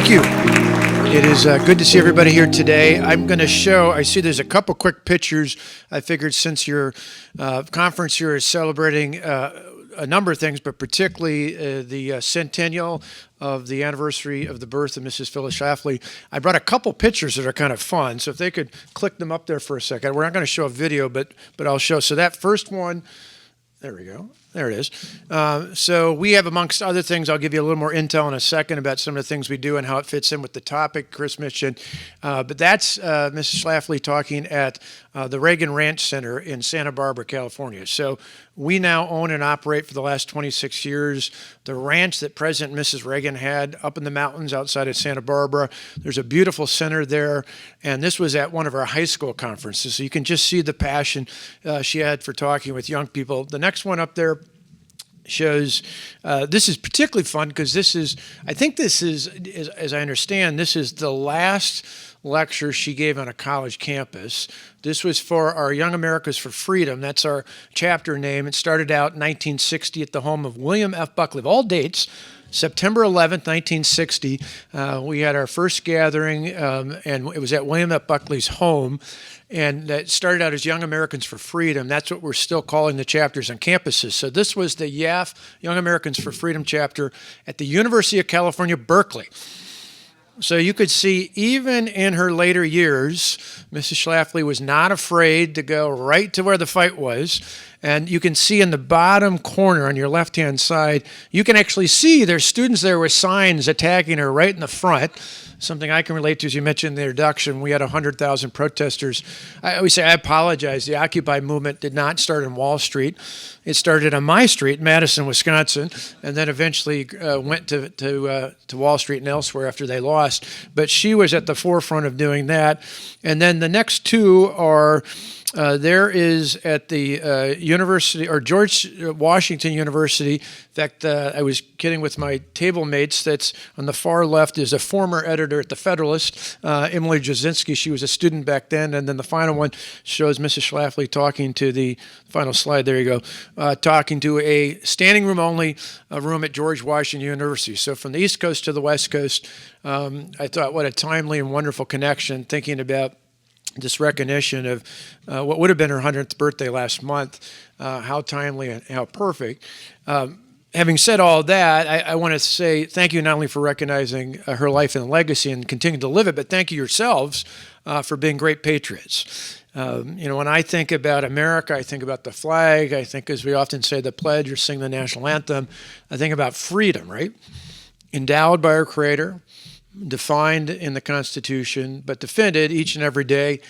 Thank you. It is good to see everybody here today. I'm going to show, I see there's a couple quick pictures. I figured since your conference here is celebrating a number of things, but particularly the centennial of the anniversary of the birth of Mrs. Phyllis Schlafly, I brought a couple pictures that are kind of fun. So if they could click them up there for a second. We're not going to show a video, but I'll show. So that first one, there we go. There it is. So we have, amongst other things, I'll give you a little more intel in a second about some of the things we do and how it fits in with the topic Chris mentioned. But that's Mrs. Schlafly talking at the Reagan Ranch Center in Santa Barbara, California. So we now own and operate for the last 26 years the ranch that President and Mrs. Reagan had up in the mountains outside of Santa Barbara. There's a beautiful center there, and this was at one of our high school conferences. So you can just see the passion she had for talking with young people. The next one up there shows, this is particularly fun because this is, I think this is, as I understand, this is the last lecture she gave on a college campus. This was for our Young Americans for Freedom. That's our chapter name. It started out in 1960 at the home of William F. Buckley. Of all dates, September 11th, 1960, we had our first gathering, and it was at William F. Buckley's home. And that started out as Young Americans for Freedom. That's what we're still calling the chapters on campuses. So this was the YAF, Young Americans for Freedom chapter at the University of California, Berkeley. So you could see, even in her later years, Mrs. Schlafly was not afraid to go right to where the fight was. And you can see in the bottom corner on your left-hand side, you can actually see there's students there with signs attacking her right in the front. Something I can relate to, as you mentioned in the introduction, we had 100,000 protesters. I always say I apologize. The Occupy movement did not start on Wall Street. It started on my street, Madison, Wisconsin, and then eventually went to Wall Street and elsewhere after they lost. But she was at the forefront of doing that. And then the next two are, there is at the University, or George Washington University. In fact, I was kidding with my table mates. That's on the far left is a former editor at the Federalist, Emily Jasinski. She was a student back then. And then the final one shows Mrs. Schlafly talking to the final slide. There you go. Talking to a standing room only room at George Washington University. So from the East Coast to the West Coast, I thought what a timely and wonderful connection, thinking about this recognition of what would have been her 100th birthday last month, how timely and how perfect. Having said all that, I want to say thank you not only for recognizing her life and legacy and continuing to live it, but thank you yourselves for being great patriots. When I think about America, I think about the flag. I think, as we often say, the pledge or sing the national anthem. I think about freedom, right? Endowed by our Creator, defined in the Constitution, but defended each and every day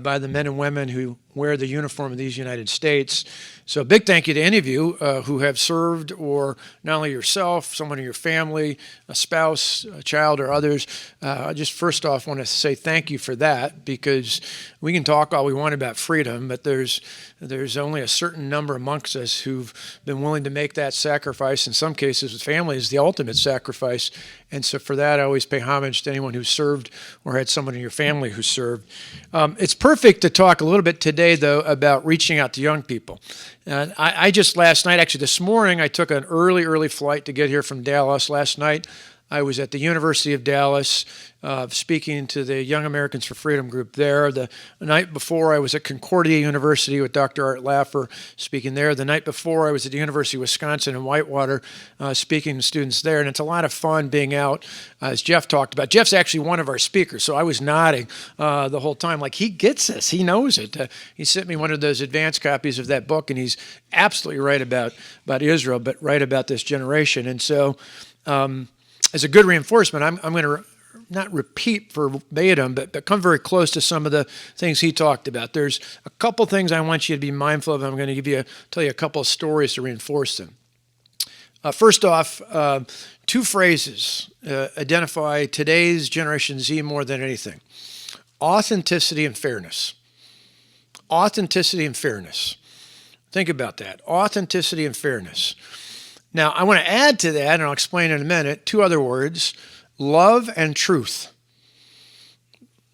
by the men and women who wear the uniform of these United States. So a big thank you to any of you who have served, or not only yourself, someone in your family, a spouse, a child, or others. I just first off want to say thank you for that, because we can talk all we want about freedom, but there's only a certain number amongst us who've been willing to make that sacrifice, in some cases with families, the ultimate sacrifice. And so for that, I always pay homage to anyone who served or had someone in your family who served. It's perfect to talk a little bit today, though, about reaching out to young people. I just last night, actually this morning, I took an early flight to get here from Dallas. Last night, I was at the University of Dallas speaking to the Young Americans for Freedom group there. The night before, I was at Concordia University with Dr. Art Laffer speaking there. The night before, I was at the University of Wisconsin in Whitewater speaking to students there. And it's a lot of fun being out, as Jeff talked about. Jeff's actually one of our speakers, so I was nodding the whole time like, he gets this, he knows it. He sent me one of those advanced copies of that book, and he's absolutely right about Israel, but right about this generation. And so as a good reinforcement, I'm going to not repeat verbatim, but come very close to some of the things he talked about. There's a couple things I want you to be mindful of. I'm going to tell you a couple of stories to reinforce them. First off, two phrases identify today's Generation Z more than anything: authenticity and fairness. Authenticity and fairness. Think about that. Authenticity and fairness. Now, I want to add to that, and I'll explain in a minute, two other words: love and truth.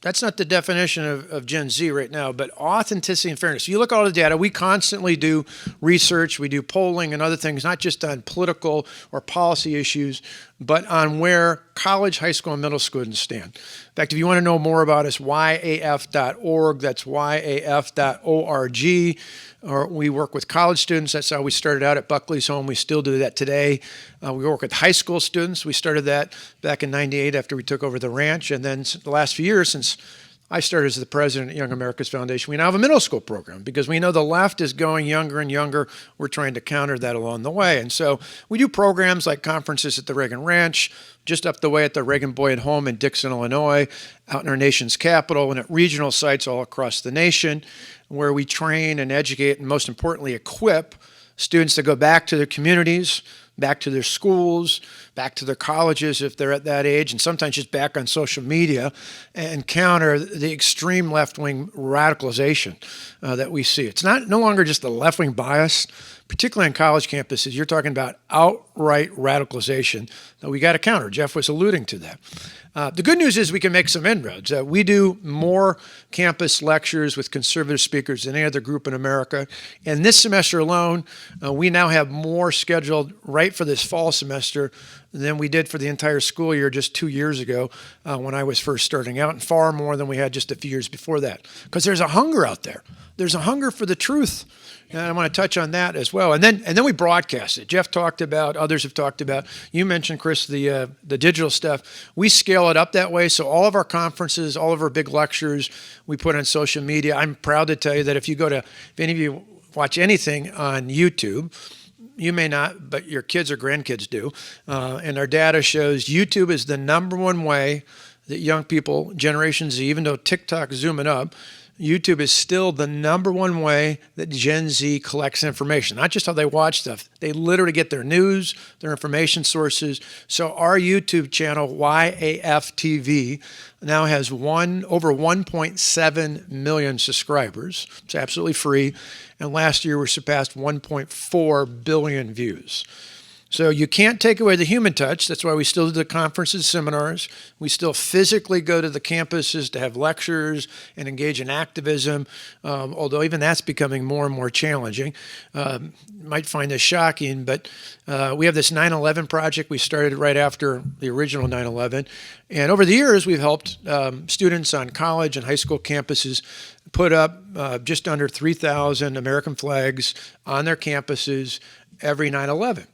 That's not the definition of Gen Z right now, but authenticity and fairness. You look at all the data, we constantly do research, we do polling and other things, not just on political or policy issues, but on where college, high school, and middle school students stand. In fact, if you want to know more about us, yaf.org, that's yaf.org. Or we work with college students. That's how we started out at Buckley's Home. We still do that today. We work with high school students. We started that back in '98 after we took over the ranch. And then the last few years, since I started as the president at Young America's Foundation, we now have a middle school program because we know the left is going younger and younger. We're trying to counter that along the way. And so we do programs like conferences at the Reagan Ranch, just up the way at the Reagan Boyd Home in Dixon, Illinois, out in our nation's capital, and at regional sites all across the nation, where we train and educate and, most importantly, equip students to go back to their communities, back to their schools, back to their colleges if they're at that age, and sometimes just back on social media and counter the extreme left-wing radicalization that we see. It's no longer just the left-wing bias, particularly on college campuses. You're talking about outright radicalization that we got to counter. Jeff was alluding to that. The good news is we can make some inroads. We do more campus lectures with conservative speakers than any other group in America. And this semester alone, we now have more scheduled right for this fall semester than we did for the entire school year just 2 years ago when I was first starting out, and far more than we had just a few years before that. Because there's a hunger out there. There's a hunger for the truth. And I want to touch on that as well. And then we broadcast it. Jeff talked about, others have talked about, you mentioned, Chris, the digital stuff. We scale it up that way. So all of our conferences, all of our big lectures, we put on social media. I'm proud to tell you that if any of you watch anything on YouTube, you may not, but your kids or grandkids do. And our data shows YouTube is the number one way that young people, Generation Z, even though TikTok's zooming up, YouTube is still the number one way that Gen Z collects information, not just how they watch stuff. They literally get their news, their information sources. So our YouTube channel, YAF-TV, now has over 1.7 million subscribers. It's absolutely free. And last year we surpassed 1.4 billion views. So you can't take away the human touch. That's why we still do the conferences, seminars. We still physically go to the campuses to have lectures and engage in activism, although even that's becoming more and more challenging. You might find this shocking, but we have this 9/11 project. We started right after the original 9/11. And over the years, we've helped students on college and high school campuses put up just under 3,000 American flags on their campuses every 9/11.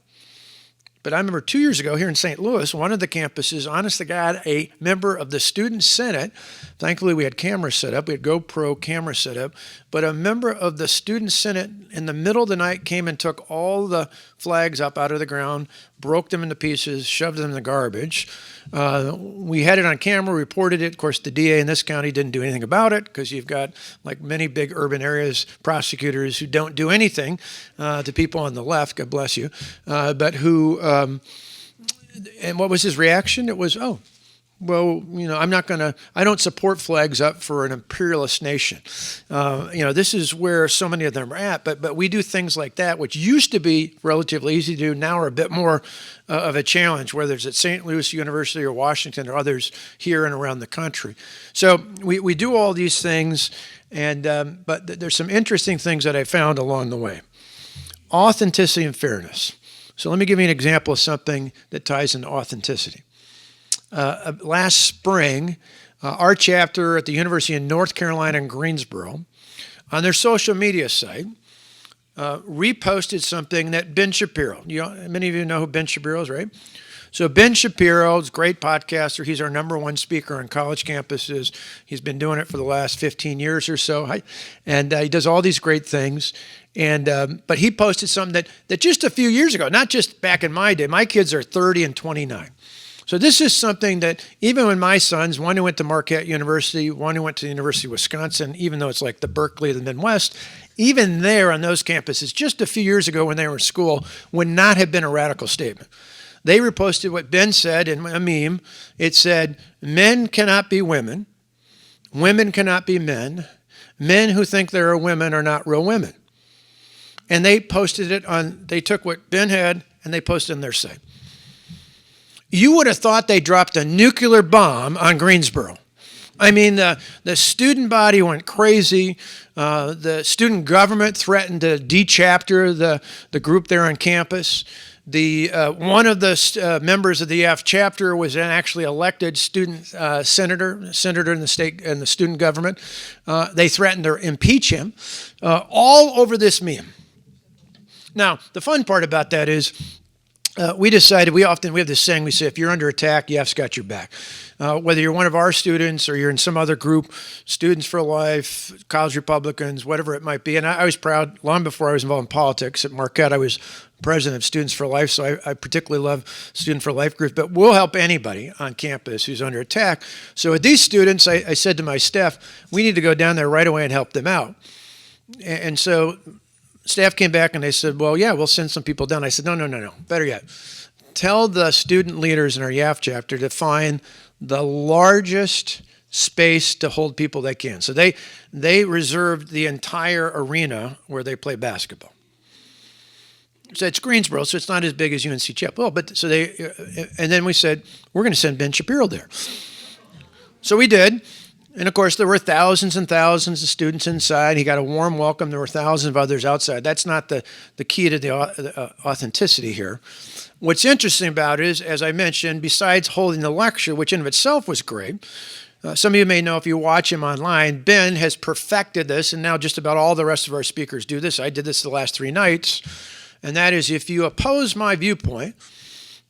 But I remember 2 years ago here in St. Louis, one of the campuses, honest to God, a member of the Student Senate, thankfully we had cameras set up, we had GoPro cameras set up, but a member of the Student Senate in the middle of the night came and took all the flags up out of the ground, broke them into pieces, shoved them in the garbage. We had it on camera, reported it. Of course, the DA in this county didn't do anything about it because you've got, like many big urban areas, prosecutors who don't do anything to people on the left, God bless you, but who, and what was his reaction? It was, oh, well, I don't support flags up for an imperialist nation. This is where so many of them are at, but we do things like that, which used to be relatively easy to do, now are a bit more of a challenge, whether it's at St. Louis University or Washington or others here and around the country. So we do all these things, but there's some interesting things that I found along the way. Authenticity and fairness. So let me give you an example of something that ties into authenticity. Last spring, our chapter at the University of North Carolina in Greensboro, on their social media site, reposted something that Ben Shapiro, many of you know who Ben Shapiro is, right? So Ben Shapiro is a great podcaster. He's our number one speaker on college campuses. He's been doing it for the last 15 years or so, and he does all these great things. But he posted something that just a few years ago, not just back in my day, my kids are 30 and 29. So this is something that even when my sons, one who went to Marquette University, one who went to the University of Wisconsin, even though it's like the Berkeley of the Midwest, even there on those campuses, just a few years ago when they were in school, would not have been a radical statement. They reposted what Ben said in a meme. It said, men cannot be women, women cannot be men, men who think there are women are not real women. And they posted it they took what Ben had and they posted it on their site. You would have thought they dropped a nuclear bomb on Greensboro. I mean, the student body went crazy. The student government threatened to de-chapter the group there on campus. One of the members of the EF chapter was an actually elected student senator in the state and the student government. They threatened to impeach him, all over this meme. Now, the fun part about that is we decided, we have this saying, we say, if you're under attack, EF's got your back. Whether you're one of our students or you're in some other group, Students for Life, College Republicans, whatever it might be. And I was proud, long before I was involved in politics at Marquette, I was president of Students for Life, so I particularly love Student for Life groups, but we'll help anybody on campus who's under attack. So with these students, I said to my staff, we need to go down there right away and help them out. And so staff came back and they said, well, yeah, we'll send some people down. I said, no. Better yet, tell the student leaders in our YAF chapter to find the largest space to hold people they can. So they reserved the entire arena where they play basketball. So it's Greensboro, so it's not as big as UNC Chapel. Oh, but so and then we said, we're going to send Ben Shapiro there. So we did. And of course, there were thousands and thousands of students inside. He got a warm welcome. There were thousands of others outside. That's not the key to the authenticity here. What's interesting about it is, as I mentioned, besides holding the lecture, which in of itself was great, some of you may know if you watch him online, Ben has perfected this, and now just about all the rest of our speakers do this. I did this the last 3 nights, and that is if you oppose my viewpoint,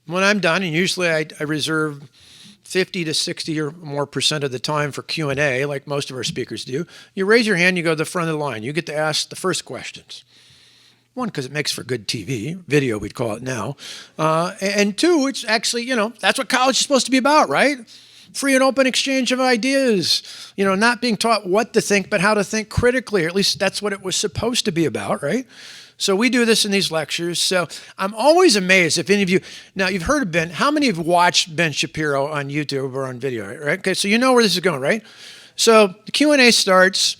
when I'm done, and usually I reserve 50 to 60 or more % of the time for Q&A, like most of our speakers do, you raise your hand, you go to the front of the line. You get to ask the first questions. 1, because it makes for good TV, video we'd call it now. And 2, it's actually, that's what college is supposed to be about, right? Free and open exchange of ideas. Not being taught what to think, but how to think critically, or at least that's what it was supposed to be about, right? So we do this in these lectures. So I'm always amazed if any of you, now you've heard of Ben, how many have watched Ben Shapiro on YouTube or on video, right? Okay, so you know where this is going, right? So the Q&A starts,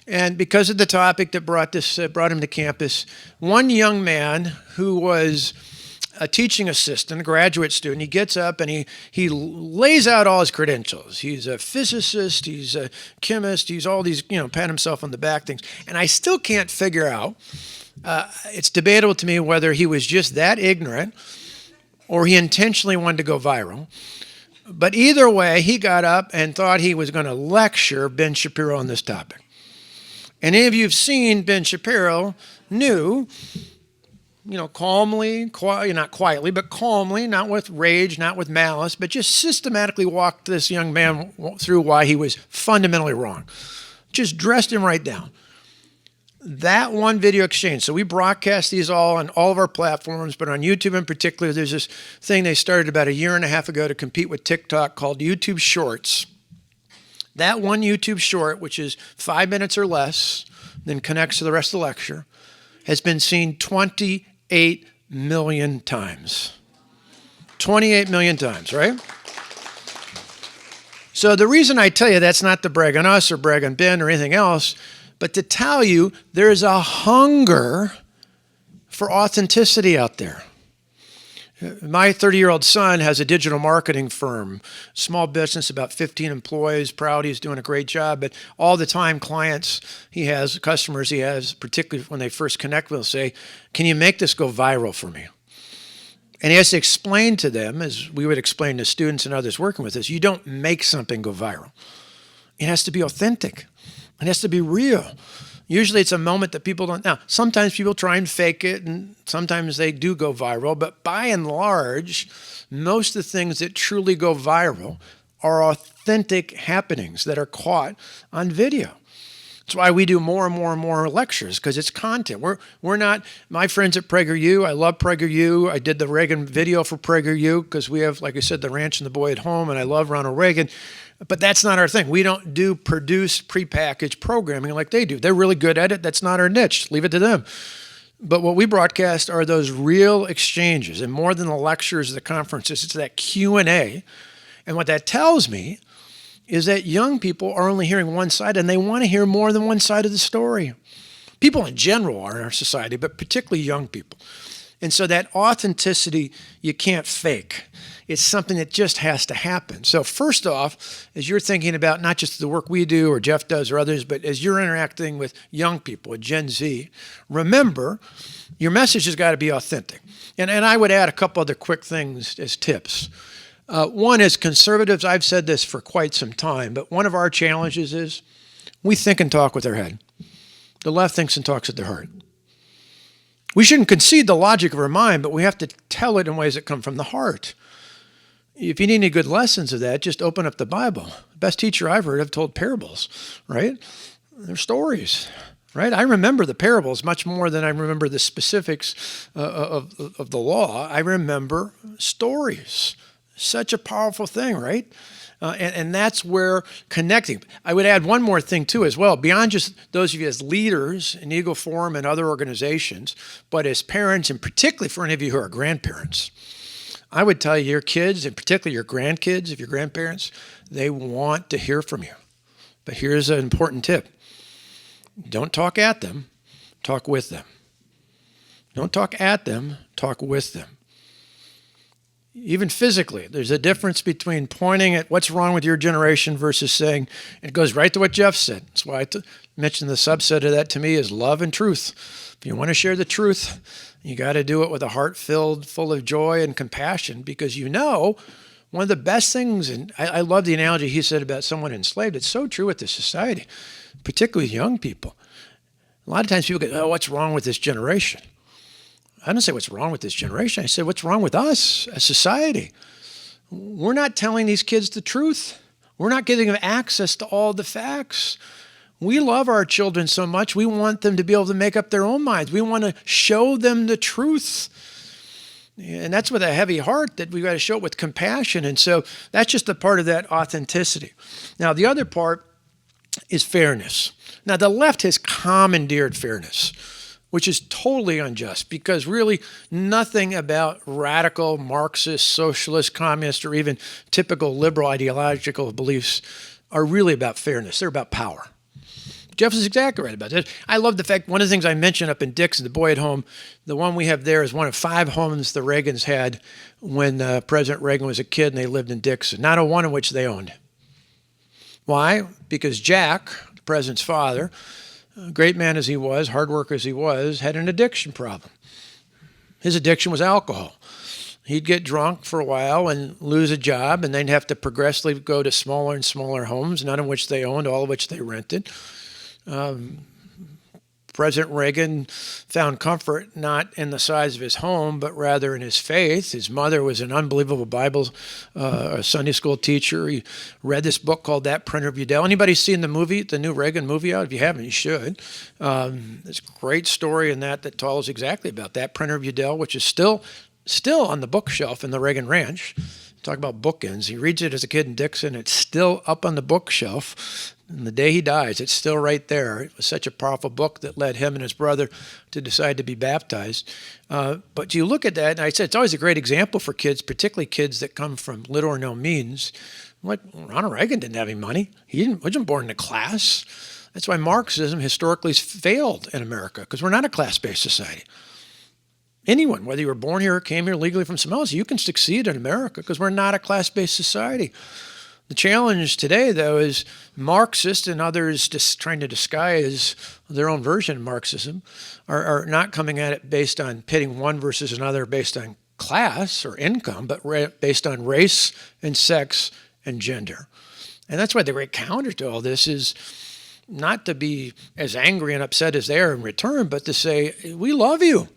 and because of the topic that brought him to campus, one young man who was a teaching assistant, a graduate student, he gets up and he lays out all his credentials. He's a physicist, he's a chemist, he's all these, pat himself on the back things. And I still can't figure out, it's debatable to me whether he was just that ignorant or he intentionally wanted to go viral. But either way, he got up and thought he was going to lecture Ben Shapiro on this topic. And any of you who've seen Ben Shapiro knew, calmly, not quietly, but calmly, not with rage, not with malice, but just systematically walked this young man through why he was fundamentally wrong. Just dressed him right down. That one video exchange. So we broadcast these all on all of our platforms, but on YouTube in particular, there's this thing they started about 1.5 years ago to compete with TikTok called YouTube Shorts. That one YouTube short, which is 5 minutes or less, then connects to the rest of the lecture, has been seen 28 million times. 28 million times, right? So the reason I tell you that's not to brag on us or brag on Ben or anything else, but to tell you there's a hunger for authenticity out there. My 30-year-old son has a digital marketing firm, small business, about 15 employees, proud he's doing a great job, but all the time clients he has, customers he has, particularly when they first connect with him, say, can you make this go viral for me? And he has to explain to them, as we would explain to students and others working with us, you don't make something go viral. It has to be authentic. It has to be real. Usually it's a moment that people don't. Now, sometimes people try and fake it, and sometimes they do go viral. But by and large, most of the things that truly go viral are authentic happenings that are caught on video. That's why we do more and more and more lectures, because it's content. We're not, my friends at PragerU, I love PragerU. I did the Reagan video for PragerU because we have, like I said, the ranch and the boy at home, and I love Ronald Reagan. But that's not our thing. We don't do produced, prepackaged programming like they do. They're really good at it. That's not our niche. Leave it to them. But what we broadcast are those real exchanges, and more than the lectures, the conferences, it's that Q&A. And what that tells me is that young people are only hearing one side, and they want to hear more than one side of the story. People in general are in our society, but particularly young people. And so that authenticity, you can't fake. It's something that just has to happen. So first off, as you're thinking about not just the work we do or Jeff does or others, but as you're interacting with young people, with Gen Z, remember your message has got to be authentic. And I would add a couple other quick things as tips. One is conservatives, I've said this for quite some time, but one of our challenges is we think and talk with our head. The left thinks and talks with their heart. We shouldn't concede the logic of our mind, but we have to tell it in ways that come from the heart. If you need any good lessons of that, just open up the Bible. The best teacher I've heard have told parables, right? They're stories, right? I remember the parables much more than I remember the specifics of the law. I remember stories. Such a powerful thing, right? And that's where connecting. I would add one more thing too as well, beyond just those of you as leaders in Eagle Forum and other organizations, but as parents, and particularly for any of you who are grandparents. I would tell you your kids, and particularly your grandkids, if you're grandparents, they want to hear from you. But here's an important tip. Don't talk at them, talk with them. Don't talk at them, talk with them. Even physically, there's a difference between pointing at what's wrong with your generation versus saying, it goes right to what Jeff said. That's why I mentioned the subset of that to me is love and truth. If you want to share the truth, you got to do it with a heart filled, full of joy and compassion, because you know one of the best things, and I love the analogy he said about someone enslaved. It's so true with this society, particularly young people. A lot of times people go, oh, what's wrong with this generation? I don't say what's wrong with this generation. I say what's wrong with us as society. We're not telling these kids the truth. We're not giving them access to all the facts. We love our children so much, we want them to be able to make up their own minds. We want to show them the truth. And that's with a heavy heart that we've got to show it with compassion. And so that's just a part of that authenticity. Now, the other part is fairness. Now, the left has commandeered fairness, which is totally unjust, because really nothing about radical Marxist, socialist, communist, or even typical liberal ideological beliefs are really about fairness. They're about power. Jeff is exactly right about this. I love the fact, one of the things I mentioned up in Dixon, the Boy at Home, the one we have there is one of 5 homes the Reagans had when President Reagan was a kid and they lived in Dixon, not a one of which they owned. Why? Because Jack, the president's father, great man as he was, hard worker as he was, had an addiction problem. His addiction was alcohol. He'd get drunk for a while and lose a job, and then have to progressively go to smaller and smaller homes, none of which they owned, all of which they rented. President Reagan found comfort not in the size of his home, but rather in his faith. His mother was an unbelievable Bible Sunday school teacher. He read this book called That Printer of Udell. Anybody seen the movie, the new Reagan movie out? If you haven't, you should. There's a great story in that tells exactly about That Printer of Udell, which is still on the bookshelf in the Reagan Ranch. Talk about bookends. He reads it as a kid in Dixon. It's still up on the bookshelf. And the day he dies, it's still right there. It was such a powerful book that led him and his brother to decide to be baptized. But you look at that, and I said it's always a great example for kids, particularly kids that come from little or no means. Like Ronald Reagan didn't have any money. He wasn't born in a class. That's why Marxism historically has failed in America, because we're not a class-based society. Anyone, whether you were born here or came here legally from somewhere else, you can succeed in America because we're not a class-based society. The challenge today, though, is Marxists and others just trying to disguise their own version of Marxism are not coming at it based on pitting one versus another based on class or income, but based on race and sex and gender. And that's why the great counter to all this is not to be as angry and upset as they are in return, but to say, we love you.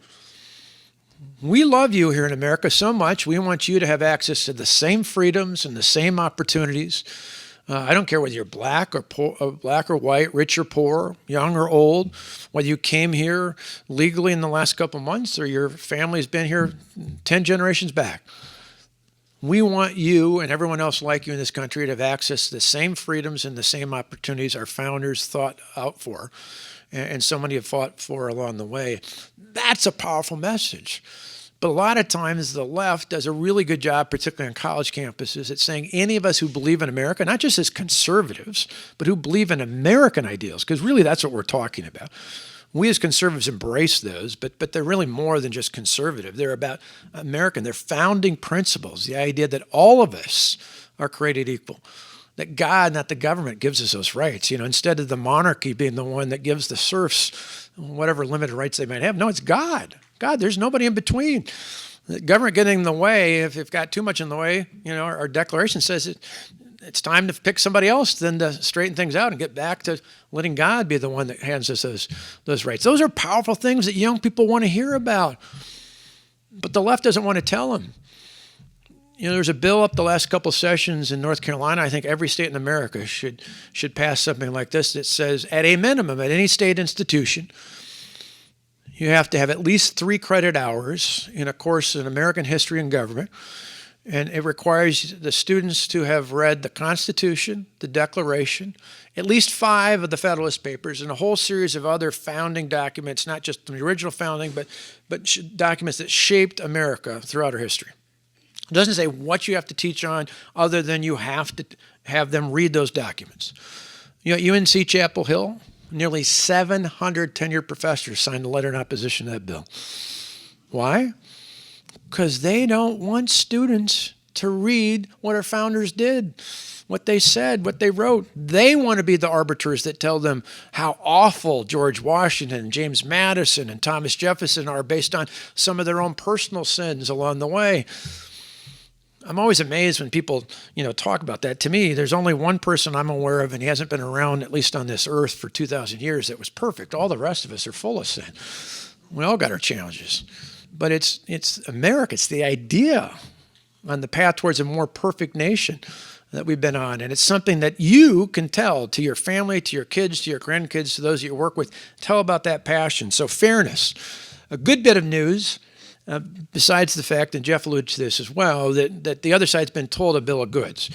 We love you here in America so much. We want you to have access to the same freedoms and the same opportunities. I don't care whether you're black or white, rich or poor, young or old, whether you came here legally in the last couple months or your family's been here 10 generations back. We want you and everyone else like you in this country to have access to the same freedoms and the same opportunities our founders thought out for, and so many have fought for along the way. That's a powerful message. But a lot of times the left does a really good job, particularly on college campuses, at saying any of us who believe in America, not just as conservatives, but who believe in American ideals, because really that's what we're talking about. We as conservatives embrace those, but they're really more than just conservative. They're about American. They're founding principles, the idea that all of us are created equal, that God, not the government, gives us those rights. Instead of the monarchy being the one that gives the serfs whatever limited rights they might have. No, it's God. God, there's nobody in between. The government getting in the way, if it got too much in the way, our Declaration says it's time to pick somebody else then to straighten things out and get back to letting God be the one that hands us those rights. Those are powerful things that young people want to hear about, but the left doesn't want to tell them. There's a bill up the last couple of sessions in North Carolina. I think every state in America should pass something like this that says, at a minimum, at any state institution, you have to have at least 3 credit hours in a course in American history and government. And it requires the students to have read the Constitution, the Declaration, at least 5 of the Federalist Papers, and a whole series of other founding documents, not just the original founding, but documents that shaped America throughout our history. It doesn't say what you have to teach on other than you have to have them read those documents. At UNC Chapel Hill, nearly 700 tenured professors signed a letter in opposition to that bill. Why? Because they don't want students to read what our founders did, what they said, what they wrote. They want to be the arbiters that tell them how awful George Washington, James Madison, and Thomas Jefferson are based on some of their own personal sins along the way. I'm always amazed when people, talk about that. To me, there's only one person I'm aware of, and he hasn't been around, at least on this earth, for 2,000 years that was perfect. All the rest of us are full of sin. We all got our challenges. But it's America. It's the idea on the path towards a more perfect nation that we've been on. And it's something that you can tell to your family, to your kids, to your grandkids, to those that you work with. Tell about that passion. So fairness. A good bit of news, besides the fact, and Jeff alluded to this as well, that the other side's been told a bill of goods.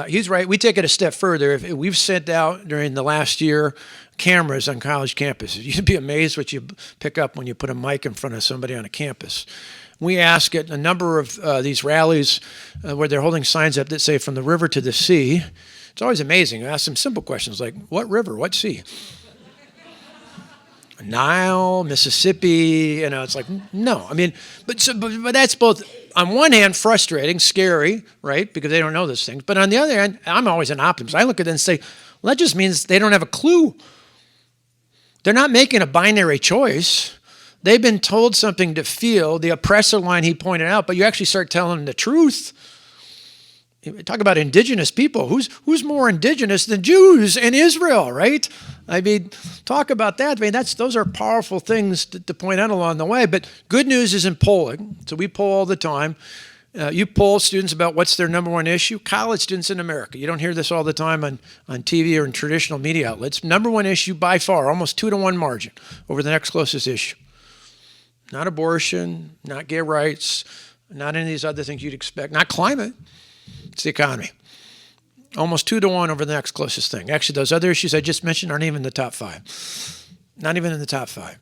He's right. We take it a step further. If we've sent out during the last year cameras on college campuses. You'd be amazed what you pick up when you put a mic in front of somebody on a campus. We ask at a number of these rallies where they're holding signs up that say from the river to the sea. It's always amazing. I ask them simple questions like, what river, what sea? Nile, Mississippi, it's like, no. But that's both, on one hand, frustrating, scary, right? Because they don't know those things. But on the other hand, I'm always an optimist. I look at it and say, well, that just means they don't have a clue. They're not making a binary choice. They've been told something to feel, the oppressor line he pointed out, but you actually start telling them the truth. Talk about indigenous people. Who's more indigenous than Jews in Israel, right? Talk about that. Those are powerful things to point out along the way. But good news is in polling. So we poll all the time. You poll students about what's their number one issue. College students in America. You don't hear this all the time on TV or in traditional media outlets. Number one issue by far, almost 2-to-1 margin over the next closest issue. Not abortion, not gay rights, not any of these other things you'd expect. Not climate. It's the economy. Almost 2-to-1 over the next closest thing. Actually, those other issues I just mentioned aren't even in the top 5. Not even in the top 5.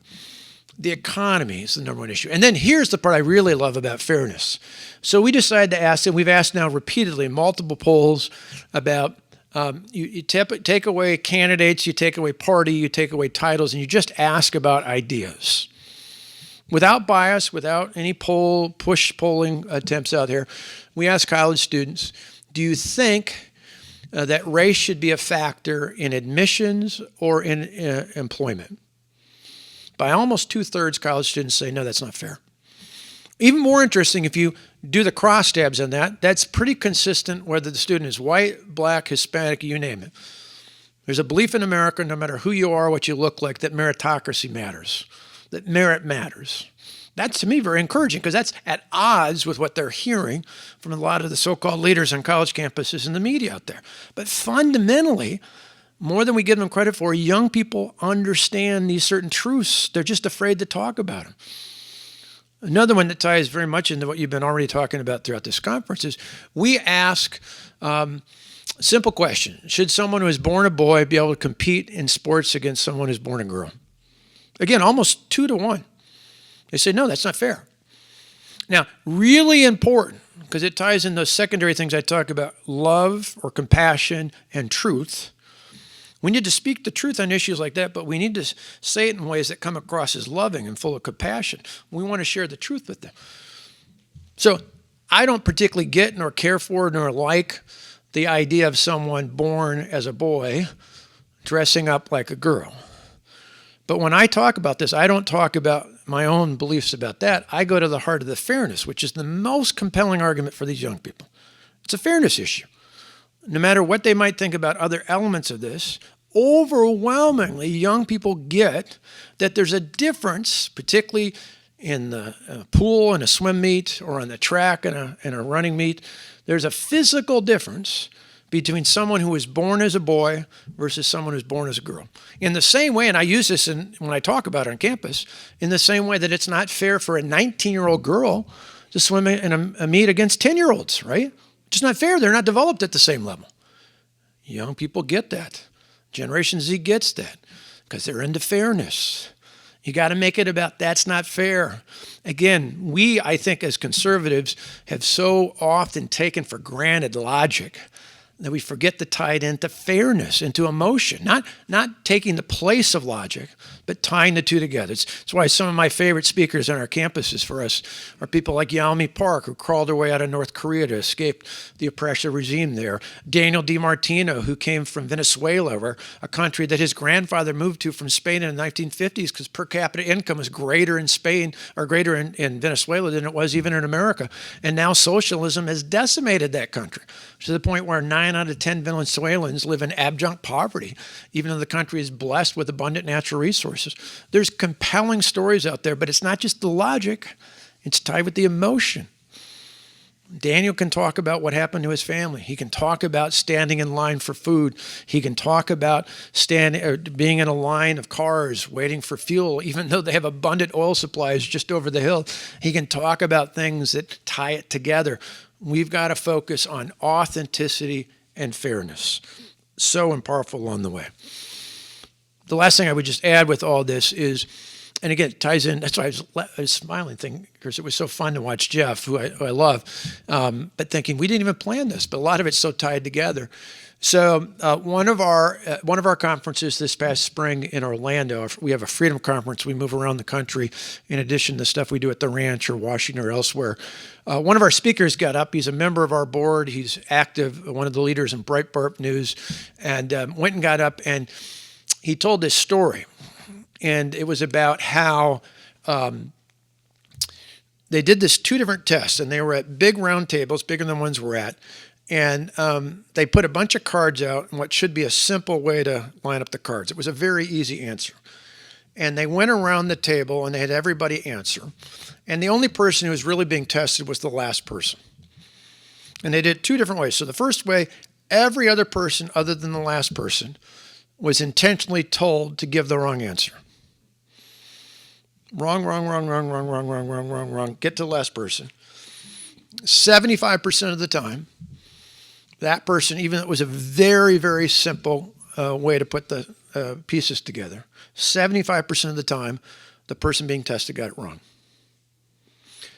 The economy is the number one issue. And then here's the part I really love about fairness. So we decided to ask, and we've asked now repeatedly, multiple polls about you take away candidates, you take away party, you take away titles, and you just ask about ideas. Without bias, without any push polling attempts out there, we ask college students, do you think that race should be a factor in admissions or in employment? By almost 2/3, college students say, no, that's not fair. Even more interesting, if you do the cross tabs on that, that's pretty consistent whether the student is white, black, Hispanic, you name it. There's a belief in America, no matter who you are, what you look like, that meritocracy matters, that merit matters. That's, to me, very encouraging because that's at odds with what they're hearing from a lot of the so-called leaders on college campuses and the media out there. But fundamentally, more than we give them credit for, young people understand these certain truths. They're just afraid to talk about them. Another one that ties very much into what you've been already talking about throughout this conference is we ask simple question. Should someone who is born a boy be able to compete in sports against someone who's born a girl? Again, almost 2-to-1. They say, no, that's not fair. Now, really important, because it ties in those secondary things I talk about, love or compassion and truth. We need to speak the truth on issues like that, but we need to say it in ways that come across as loving and full of compassion. We want to share the truth with them. So I don't particularly get nor care for nor like the idea of someone born as a boy dressing up like a girl. But when I talk about this, I don't talk about my own beliefs about that. I go to the heart of the fairness, which is the most compelling argument for these young people. It's a fairness issue. No matter what they might think about other elements of this, overwhelmingly young people get that there's a difference, particularly in the pool and a swim meet or on the track and a running meet. There's a physical difference between someone who was born as a boy versus someone who's born as a girl. In the same way, and I use this when I talk about it on campus, in the same way that it's not fair for a 19-year-old girl to swim in a meet against 10-year-olds, right? It's just not fair. They're not developed at the same level. Young people get that. Generation Z gets that because they're into fairness. You got to make it about that's not fair. Again, we, I think, as conservatives, have so often taken for granted logic that we forget to tie it into fairness, into emotion, not taking the place of logic, but tying the two together. It's why some of my favorite speakers on our campuses for us are people like Yeonmi Park, who crawled her way out of North Korea to escape the oppressive regime there. Daniel DiMartino, who came from Venezuela, or a country that his grandfather moved to from Spain in the 1950s because per capita income was greater in Spain or greater in Venezuela than it was even in America. And now socialism has decimated that country to the point where 9 out of 10 Venezuelans live in abject poverty, even though the country is blessed with abundant natural resources. There's compelling stories out there, but it's not just the logic, it's tied with the emotion. Daniel can talk about what happened to his family. He can talk about standing in line for food. He can talk about being in a line of cars waiting for fuel, even though they have abundant oil supplies just over the hill. He can talk about things that tie it together. We've got to focus on authenticity and fairness. So powerful along the way. The last thing I would just add with all this is, and again, it ties in, that's why I was smiling, because it was so fun to watch Jeff, who I love, but thinking, we didn't even plan this, but a lot of it's so tied together. So one of our conferences this past spring in Orlando, we have a freedom conference. We move around the country in addition to stuff we do at the ranch or Washington or elsewhere. One of our speakers got up. He's a member of our board. He's active, one of the leaders in Breitbart News, and went and got up and he told this story. And it was about how they did this 2 different tests, and they were at big round tables, bigger than ones we're at. And they put a bunch of cards out in what should be a simple way to line up the cards. It was a very easy answer. And they went around the table and they had everybody answer. And the only person who was really being tested was the last person. And they did it 2 different ways. So the first way, every other person other than the last person was intentionally told to give the wrong answer. Wrong, wrong, wrong, wrong, wrong, wrong, wrong, wrong, wrong, wrong. Get to the last person. 75% of the time, that person, even though it was a very, very simple way to put the pieces together, 75% of the time, the person being tested got it wrong.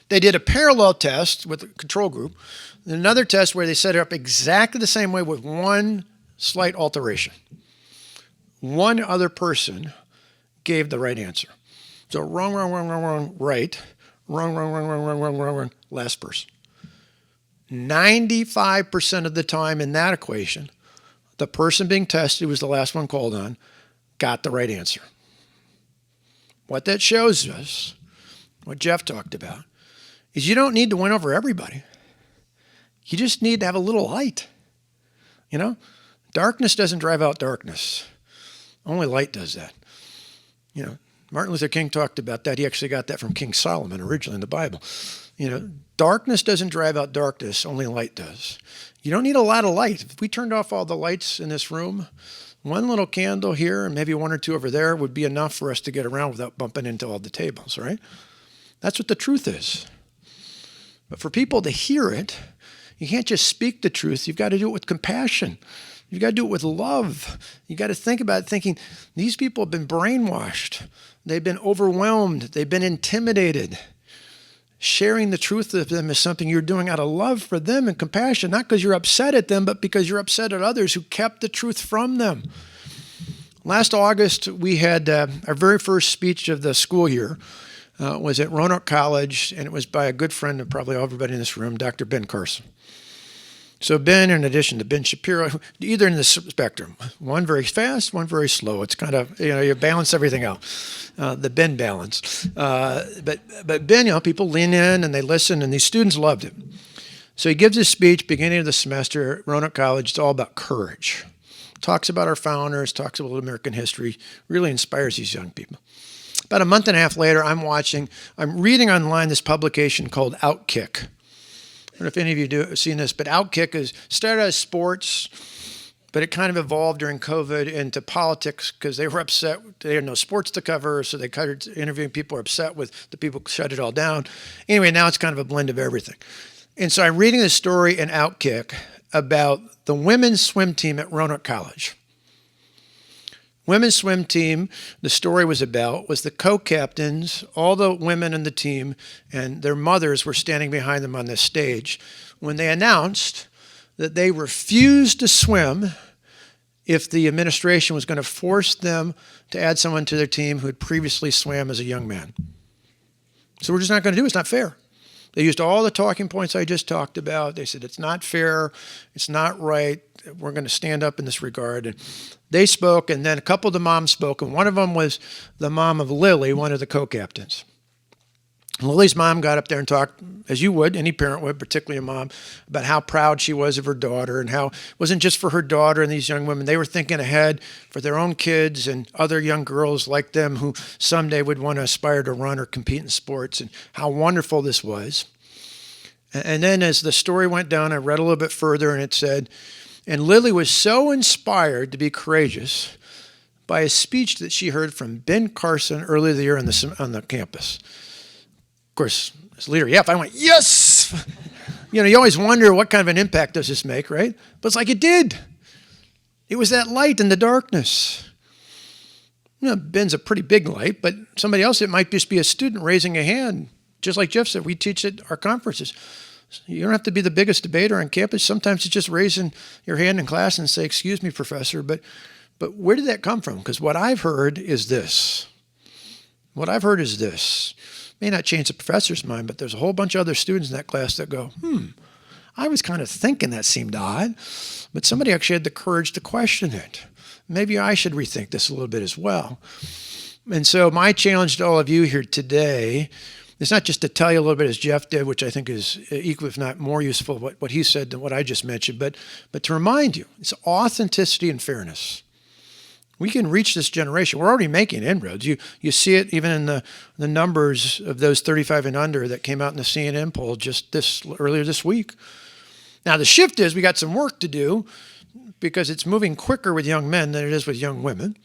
They did a parallel test with a control group, and another test where they set it up exactly the same way with one slight alteration. One other person gave the right answer. So wrong, wrong, wrong, wrong, wrong, right. Wrong, wrong, wrong, wrong, wrong, wrong, wrong, wrong, last person. 95% of the time in that equation, the person being tested, was the last one called on, got the right answer. What that shows us, what Jeff talked about, is you don't need to win over everybody. You just need to have a little light. You know, darkness doesn't drive out darkness. Only light does that. You know, Martin Luther King talked about that. He actually got that from King Solomon originally in the Bible. You know, darkness doesn't drive out darkness, only light does. You don't need a lot of light. If we turned off all the lights in this room, one little candle here and maybe 1 or 2 over there would be enough for us to get around without bumping into all the tables, right? That's what the truth is. But for people to hear it, you can't just speak the truth. You've got to do it with compassion. You've got to do it with love. You've got to think about it thinking, these people have been brainwashed. They've been overwhelmed. They've been intimidated. Sharing the truth with them is something you're doing out of love for them and compassion, not because you're upset at them, but because you're upset at others who kept the truth from them. Last August, we had our very first speech of the school year. Was at Roanoke College, and it was by a good friend of probably everybody in this room, Dr. Ben Carson. So Ben, in addition to Ben Shapiro, either in the spectrum, one very fast, one very slow. It's kind of, you balance everything out, the Ben balance. But Ben, people lean in and they listen, and these students loved him. So he gives his speech beginning of the semester at Roanoke College. It's all about courage. Talks about our founders, talks about American history, really inspires these young people. About a month and a half later, I'm reading online this publication called Outkick. I don't know if any of you have seen this, but Outkick started as sports, but it kind of evolved during COVID into politics because they were upset. They had no sports to cover, so they started interviewing people who were upset with the people who shut it all down. Anyway, now it's kind of a blend of everything. And so I'm reading this story in Outkick about the women's swim team at Roanoke College. Women's swim team, the story was the co-captains, all the women in the team, and their mothers were standing behind them on this stage when they announced that they refused to swim if the administration was going to force them to add someone to their team who had previously swam as a young man. So we're just not going to do it. It's not fair. They used all the talking points I just talked about. They said, it's not fair. It's not right. We're going to stand up in this regard. And they spoke, and then a couple of the moms spoke, and one of them was the mom of Lily, one of the co-captains. Lily's mom got up there and talked, as you would, any parent would, particularly a mom, about how proud she was of her daughter and how it wasn't just for her daughter and these young women. They were thinking ahead for their own kids and other young girls like them who someday would want to aspire to run or compete in sports, and how wonderful this was. And then as the story went down, I read a little bit further, and it said, and Lily was so inspired to be courageous by a speech that she heard from Ben Carson earlier the year on the campus. Of course, as a leader, if I went, yes! You always wonder what kind of an impact does this make, right? But it's like it did. It was that light in the darkness. Ben's a pretty big light, but somebody else, it might just be a student raising a hand. Just like Jeff said, we teach at our conferences. You don't have to be the biggest debater on campus. Sometimes it's just raising your hand in class and say, excuse me, professor, but where did that come from? Because what I've heard is this. May not change the professor's mind, but there's a whole bunch of other students in that class that go, I was kind of thinking that seemed odd, but somebody actually had the courage to question it. Maybe I should rethink this a little bit as well. And so my challenge to all of you here today is not just to tell you a little bit as Jeff did, which I think is equal, if not more useful, what he said than what I just mentioned, but to remind you, it's authenticity and fairness. We can reach this generation. We're already making inroads. You see it even in the numbers of those 35 and under that came out in the CNN poll just earlier this week. Now the shift is we got some work to do because it's moving quicker with young men than it is with young women.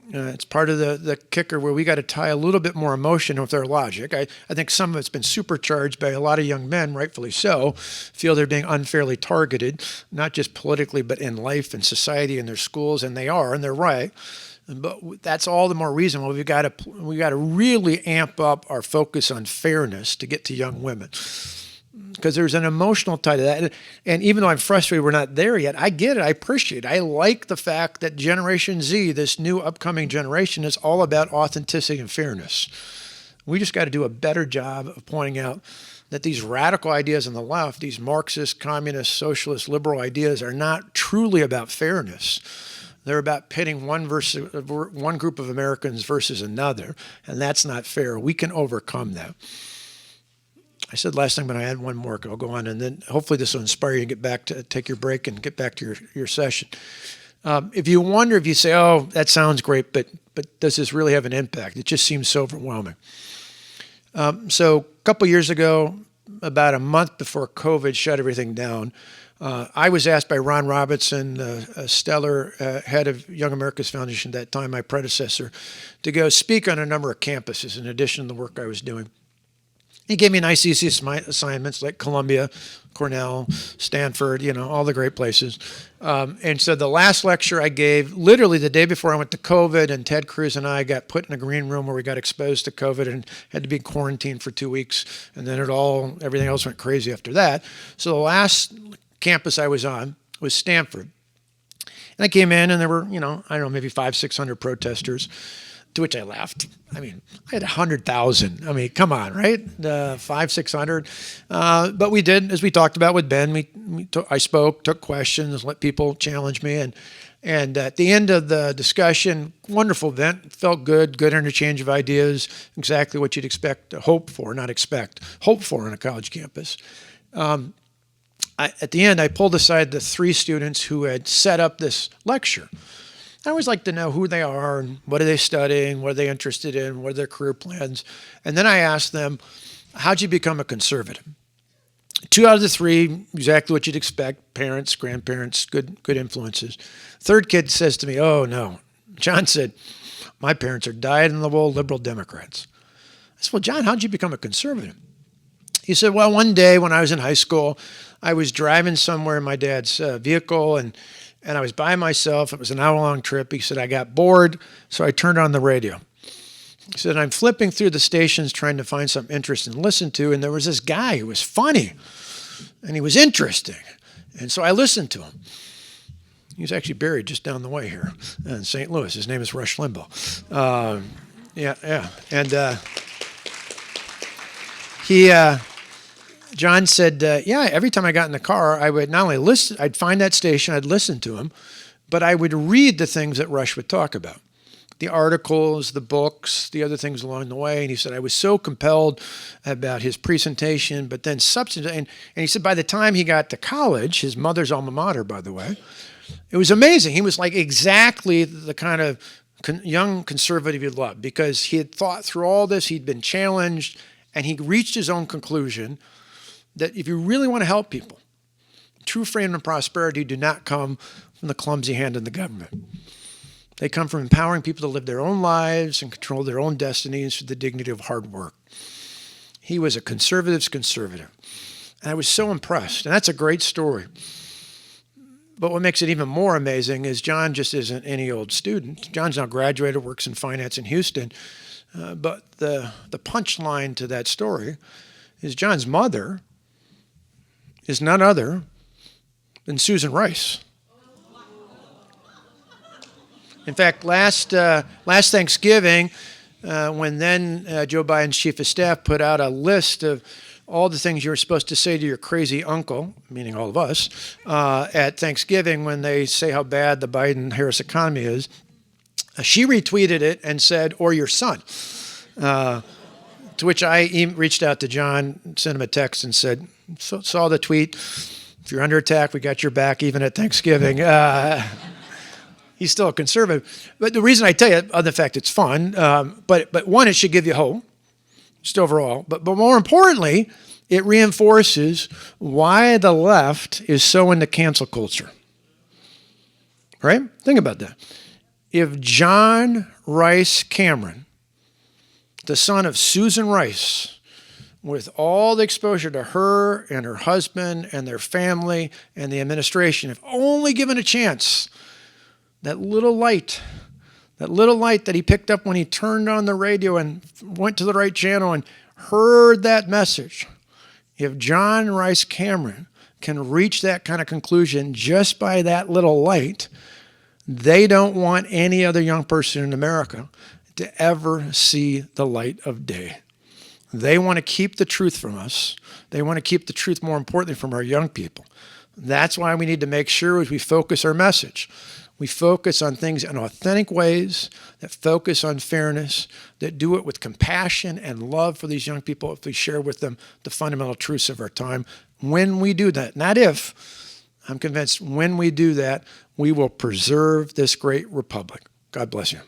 It's part of the kicker where we got to tie a little bit more emotion with our logic. I think some of it's been supercharged by a lot of young men, rightfully so, feel they're being unfairly targeted, not just politically, but in life and society and their schools, and they are, and they're right. But that's all the more reason why we got to really amp up our focus on fairness to get to young women. Because there's an emotional tie to that. And even though I'm frustrated we're not there yet, I get it. I appreciate it. I like the fact that Generation Z, this new upcoming generation, is all about authenticity and fairness. We just got to do a better job of pointing out that these radical ideas on the left, these Marxist, communist, socialist, liberal ideas are not truly about fairness. They're about pitting one group of Americans versus another, and that's not fair. We can overcome that. I said last time, but I had one more. I'll go on, and then hopefully this will inspire you to get back to take your break and get back to your session. If you say, "Oh, that sounds great," but does this really have an impact? It just seems so overwhelming. So a couple years ago, about a month before COVID shut everything down, I was asked by Ron Robinson, a stellar head of Young America's Foundation at that time, my predecessor, to go speak on a number of campuses in addition to the work I was doing. He gave me nice, easy assignments like Columbia, Cornell, Stanford, all the great places. And so the last lecture I gave, literally the day before I went to COVID, and Ted Cruz and I got put in a green room where we got exposed to COVID and had to be quarantined for 2 weeks. And then everything else went crazy after that. So the last campus I was on was Stanford. And I came in and there were, I don't know, maybe 500, 600 protesters, to which I laughed. I mean, I had 100,000. I mean, come on, right? 500, 600. But we did, as we talked about with Ben, I spoke, took questions, let people challenge me. And at the end of the discussion, wonderful event, felt good interchange of ideas, exactly what you'd expect, hope for, not expect, hope for on a college campus. At the end, I pulled aside the 3 students who had set up this lecture. I always like to know who they are and what are they studying, what are they interested in, what are their career plans. And then I asked them, how'd you become a conservative? 2 out of the 3, exactly what you'd expect, parents, grandparents, good influences. Third kid says to me, oh no. John said, my parents are dyed-in-the-wool liberal Democrats. I said, well, John, how'd you become a conservative? He said, well, one day when I was in high school, I was driving somewhere in my dad's vehicle, and I was by myself. It was an hour-long trip. He said, I got bored, so I turned on the radio. He said, I'm flipping through the stations trying to find something interesting to listen to, and there was this guy who was funny, and he was interesting. And so I listened to him. He was actually buried just down the way here in St. Louis. His name is Rush Limbaugh. And John said, every time I got in the car, I would not only listen, I'd find that station, I'd listen to him, but I would read the things that Rush would talk about. The articles, the books, the other things along the way. And he said, I was so compelled about his presentation, but then substance. And he said, by the time he got to college, his mother's alma mater, by the way, it was amazing. He was like exactly the kind of young conservative he loved, because he had thought through all this, he'd been challenged, and he reached his own conclusion that if you really want to help people, true freedom and prosperity do not come from the clumsy hand of the government. They come from empowering people to live their own lives and control their own destinies through the dignity of hard work. He was a conservative's conservative. And I was so impressed. And that's a great story. But what makes it even more amazing is John just isn't any old student. John's now graduated, works in finance in Houston. But the punchline to that story is John's mother is none other than Susan Rice. In fact, last Thanksgiving, when then Joe Biden's chief of staff put out a list of all the things you're supposed to say to your crazy uncle, meaning all of us, at Thanksgiving when they say how bad the Biden-Harris economy is, she retweeted it and said, or your son. To which I reached out to John, sent him a text and said, saw the tweet. If you're under attack, we got your back even at Thanksgiving. He's still a conservative. But the reason I tell you, other than the fact it's fun, but one, it should give you hope, just overall. But more importantly, it reinforces why the left is so into cancel culture. Right? Think about that. If John Rice Cameron, the son of Susan Rice, with all the exposure to her and her husband and their family and the administration, if only given a chance, that little light that he picked up when he turned on the radio and went to the right channel and heard that message, if John Rice Cameron can reach that kind of conclusion just by that little light, they don't want any other young person in America to ever see the light of day. They want to keep the truth from us. They want to keep the truth, more importantly, from our young people. That's why we need to make sure as we focus our message, we focus on things in authentic ways, that focus on fairness, that do it with compassion and love for these young people if we share with them the fundamental truths of our time. When we do that, not if, I'm convinced when we do that, we will preserve this great republic. God bless you.